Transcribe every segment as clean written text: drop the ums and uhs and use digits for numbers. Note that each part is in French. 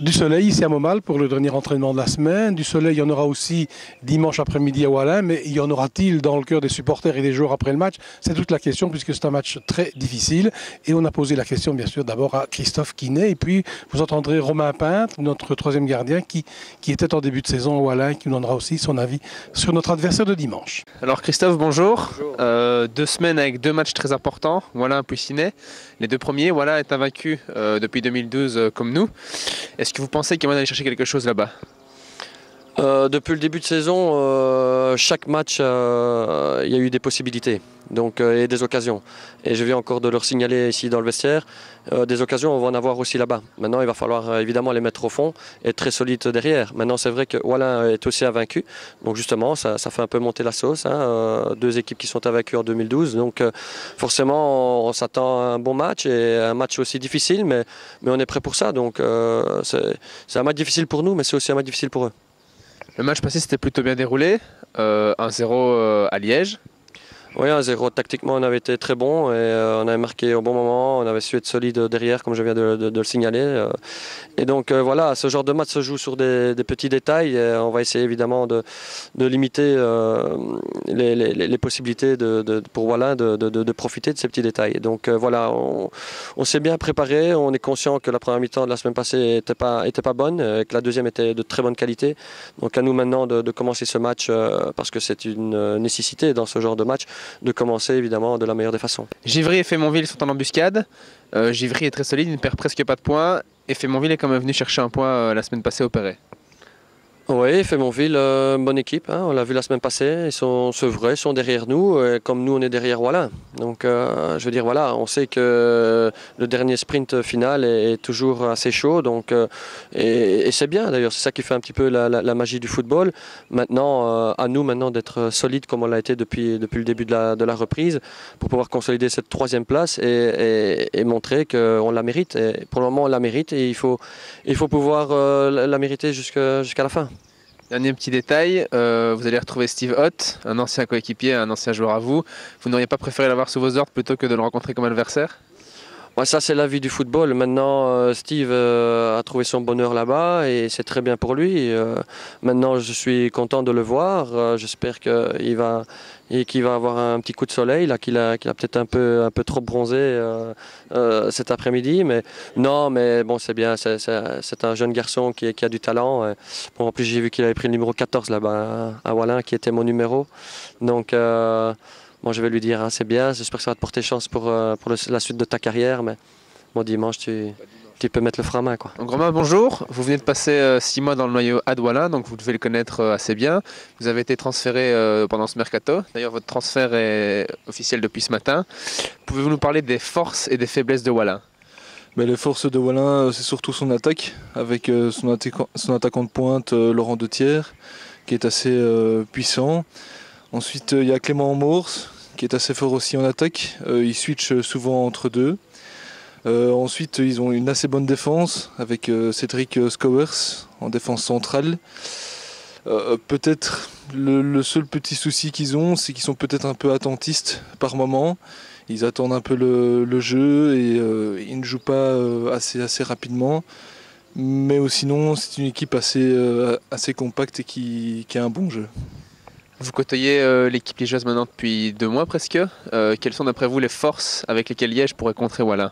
Du soleil ici à Montmal pour le dernier entraînement de la semaine. Du soleil, il y en aura aussi dimanche après-midi à Wallin, mais y en aura-t-il dans le cœur des supporters et des joueurs après le match? C'est toute la question puisque c'est un match très difficile. Et on a posé la question bien sûr d'abord à Christophe Quinet et puis vous entendrez Romain Peintre, notre troisième gardien qui était en début de saison à Wallin et qui nous donnera aussi son avis sur notre adversaire de dimanche. Alors Christophe, bonjour. 2 semaines avec 2 matchs très importants, Wallin puis Quinet. Les 2 premiers, Wallin est invaincu depuis 2012 comme nous. Est-ce que vous pensez qu'il y a moyen d'aller chercher quelque chose là-bas? Depuis le début de saison, chaque match, il y a eu des possibilités et des occasions. Et je viens encore de leur signaler ici dans le vestiaire, des occasions, on va en avoir aussi là-bas. Maintenant, il va falloir évidemment les mettre au fond et être très solide derrière. Maintenant, c'est vrai que Wallin est aussi invaincu. Donc justement, ça fait un peu monter la sauce. 2 équipes qui sont invaincues en 2012. Donc forcément, on s'attend à un bon match et un match aussi difficile, mais on est prêt pour ça. Donc c'est un match difficile pour nous, mais c'est aussi un match difficile pour eux. Le match passé s'était plutôt bien déroulé, 1-0 à Liège. Oui, 1-0. Tactiquement, on avait été très bon et on avait marqué au bon moment. On avait su être solide derrière, comme je viens de le signaler. Et donc voilà, ce genre de match se joue sur des petits détails. Et on va essayer évidemment de limiter les possibilités pour Wallin de profiter de ces petits détails. Donc voilà, on s'est bien préparé. On est conscient que la première mi-temps de la semaine passée était pas bonne, que la deuxième était de très bonne qualité. Donc à nous maintenant de commencer ce match parce que c'est une nécessité dans ce genre de match, de commencer évidemment de la meilleure des façons. Givry et Faymonville sont en embuscade. Givry est très solide, il ne perd presque pas de points. Et Faymonville est quand même venu chercher un point la semaine passée au Perret. Oui, Faymonville, bonne équipe, on l'a vu la semaine passée, ils sont sevrés, ils sont derrière nous, comme nous on est derrière Wallin. Donc je veux dire, voilà, on sait que le dernier sprint final est toujours assez chaud, donc, et c'est bien d'ailleurs, c'est ça qui fait un petit peu la magie du football. Maintenant, à nous maintenant d'être solides comme on l'a été depuis le début de la reprise, pour pouvoir consolider cette 3e place et montrer qu'on la mérite. Et pour le moment on la mérite et il faut pouvoir la mériter jusqu'à la fin. Dernier petit détail, vous allez retrouver Steve Ott, un ancien coéquipier, un ancien joueur à vous. Vous n'auriez pas préféré l'avoir sous vos ordres plutôt que de le rencontrer comme adversaire? Ouais, ça c'est la vie du football. Maintenant, Steve a trouvé son bonheur là-bas et c'est très bien pour lui. Maintenant, je suis content de le voir. J'espère qu'il va avoir un petit coup de soleil, là, qu'il a peut-être un peu trop bronzé cet après-midi. Mais non, mais bon, c'est bien. C'est un jeune garçon qui a du talent. Bon, en plus, j'ai vu qu'il avait pris le numéro 14 là-bas à Wallin, qui était mon numéro. Donc bon, je vais lui dire, c'est bien, j'espère que ça va te porter chance pour la suite de ta carrière, mais bon, dimanche, tu peux mettre le frein à main, quoi. Donc Romain, bonjour. Vous venez de passer 6 mois dans le noyau A de Wallin, donc vous devez le connaître assez bien. Vous avez été transféré pendant ce mercato. D'ailleurs, votre transfert est officiel depuis ce matin. Pouvez-vous nous parler des forces et des faiblesses de Wallin? Les forces de Wallin, c'est surtout son attaque, avec son attaquant de pointe, Laurent Dethière, qui est assez puissant. Ensuite, il y a Clément Mours, qui est assez fort aussi en attaque. Ils switchent souvent entre deux. Ensuite, ils ont une assez bonne défense avec Cédric Skowers en défense centrale. Peut-être le seul petit souci qu'ils ont, c'est qu'ils sont peut-être un peu attentistes par moment. Ils attendent un peu le jeu et ils ne jouent pas assez rapidement. Mais sinon, c'est une équipe assez compacte et qui a un bon jeu. Vous côtoyez l'équipe liégeoise maintenant depuis 2 mois presque. Quelles sont d'après vous les forces avec lesquelles Liège pourrait contrer Wallin?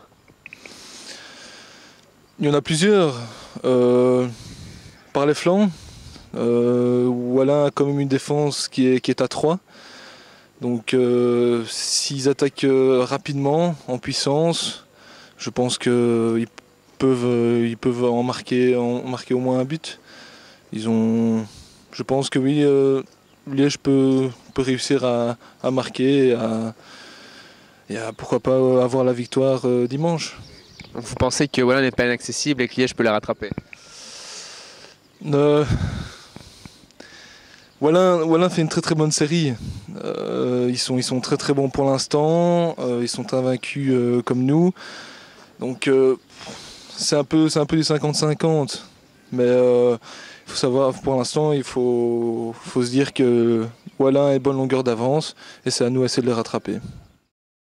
Il y en a plusieurs. Par les flancs, Wallin a quand même une défense qui est à 3. Donc s'ils attaquent rapidement, en puissance, je pense qu'ils peuvent en marquer au moins un but. Je pense que oui, Liège peut réussir à marquer et à pourquoi pas avoir la victoire dimanche. Donc vous pensez que Wallin n'est pas inaccessible et que Liège peut la rattraper? Wallin fait une très très bonne série. Ils sont très très bons pour l'instant. Ils sont invaincus comme nous. Donc c'est un peu du 50-50. Mais il faut savoir, pour l'instant, il faut se dire que Wallin est bonne longueur d'avance et c'est à nous d'essayer de les rattraper.